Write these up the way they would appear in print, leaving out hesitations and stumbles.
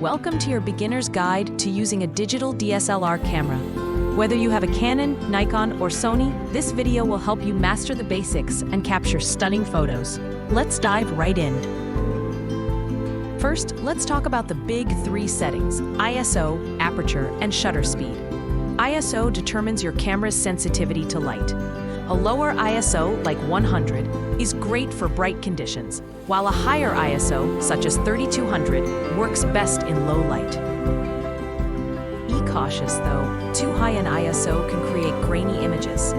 Welcome to your beginner's guide to using a digital DSLR camera. Whether you have a Canon, Nikon, or Sony, this video will help you master the basics and capture stunning photos. Let's dive right in. First, let's talk about the big three settings: ISO, aperture, and shutter speed. ISO determines your camera's sensitivity to light. A lower ISO, like 100, is great for bright conditions, while a higher ISO, such as 3200, works best in low light. Be cautious though, too high an ISO can create grainy images.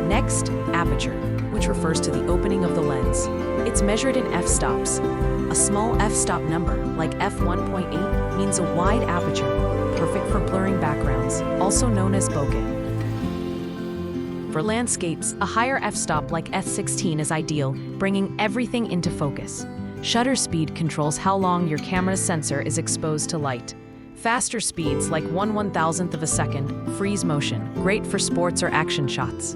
Next, aperture, which refers to the opening of the lens. It's measured in f-stops. A small f-stop number, like f1.8, means a wide aperture, perfect for blurring backgrounds, also known as bokeh. For landscapes, a higher f-stop like f16 is ideal, bringing everything into focus. Shutter speed controls how long your camera's sensor is exposed to light. Faster speeds like 1/1000th of a second freeze motion, great for sports or action shots.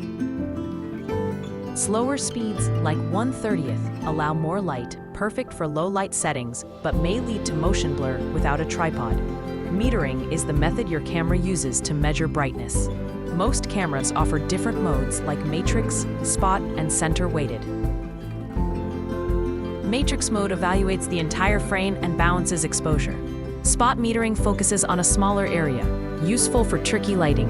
Slower speeds like 1/30th allow more light, perfect for low light settings, but may lead to motion blur without a tripod. Metering is the method your camera uses to measure brightness. Most cameras offer different modes like matrix, spot, and center weighted. Matrix mode evaluates the entire frame and balances exposure. Spot metering focuses on a smaller area, useful for tricky lighting,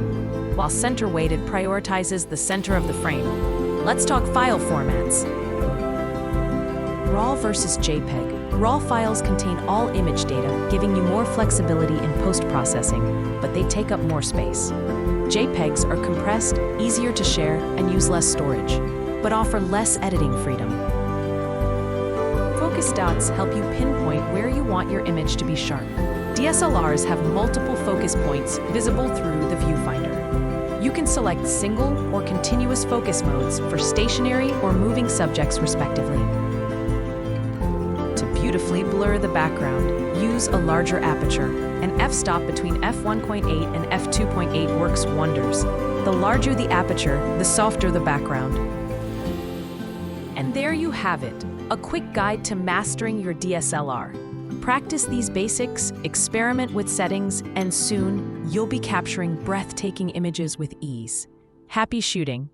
while center weighted prioritizes the center of the frame. Let's talk file formats. RAW versus JPEG. RAW files contain all image data, giving you more flexibility in post-processing, but they take up more space. JPEGs are compressed, easier to share, and use less storage, but offer less editing freedom. Focus dots help you pinpoint where you want your image to be sharp. DSLRs have multiple focus points visible through the viewfinder. You can select single or continuous focus modes for stationary or moving subjects respectively. To beautifully blur the background, use a larger aperture. An f-stop between f1.8 and f2.8 works wonders. The larger the aperture, the softer the background. And there you have it, a quick guide to mastering your DSLR. Practice these basics, experiment with settings, and soon you'll be capturing breathtaking images with ease. Happy shooting!